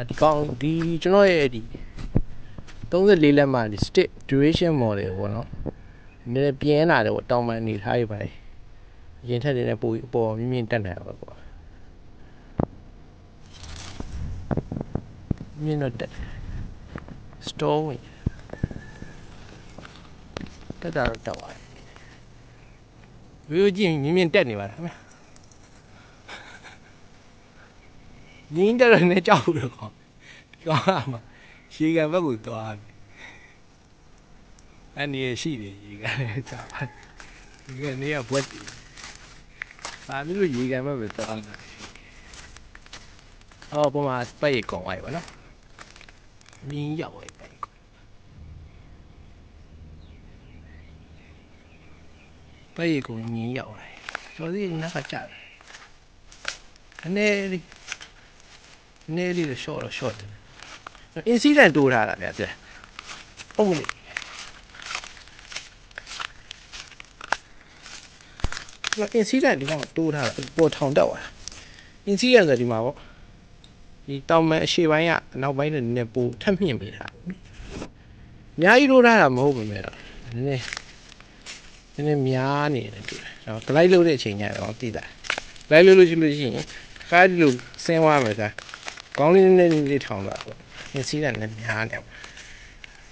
ဒီကောင်ဒီကျွန်တော်ရဲ့ဒီ34လက်မှဒီ stick duration model ပေါ့နော်နည်းပြင်းလာတယ်ပေါ့တောင်ပန်နေထားရပါတယ်ရင်ထက်တွေနဲ့ပိုအပေါ်မြင့်မြင့်တက်နိုင်ပါပေါ့မြင့်တော့တက် store ဝင်တက်တာတော့တက်ပါတယ်ဝီယိုကြည့်မြင့်မြင့်တက်နေပါလားခင်ဗျာငင်းတက်တယ်နဲ့ကြောက်ဘူးတော့ကောင်းလာမှာရေကန်ဘက်ကိုသွားပြီအဲ့ဒီရှိတယ်ရေကန်လည်းကြောက်ရေကန်နေရဘွက်တယ်ဘာလို့ရေကန်ဘက်ပဲသွားတာအော်ပုံမှာပိတ်ကုန်သွားပြီဗောနော်မြင်းရောက်ပဲပိတ်ကုန်မြင်းရောက်တယ်ကျော်စီနောက်ကကြာတယ်အနေလေး short တယ် incident တိုးထားတာဗျာတဲ့ဟုတ်လေနော် incident ဒီကောင်တိုးထားတာပေါ်ထောင်တက်သွားတာ incident ဆိုဒီမှာပေါ့ဒီတောင်ပန်အရှေ့ပိုင်းကနောက်ပိုင်းနဲ့နည်းနည်းပိုထပ်မြင့်ပေးတာအများကြီးတိုးထားတာမဟုတ်ပါနဲ့တော့နည်းနည်းများနေတယ်တူတယ်တော့ glide လုပ်တဲ့အချိန်ညတော့သိတာ glide လုပ်လို့ရှိရင်ခါဒီလိုဆင်းသွားမယ်စားကောင်းလေးထောင်တာပေါ့ incident နဲ့များနေ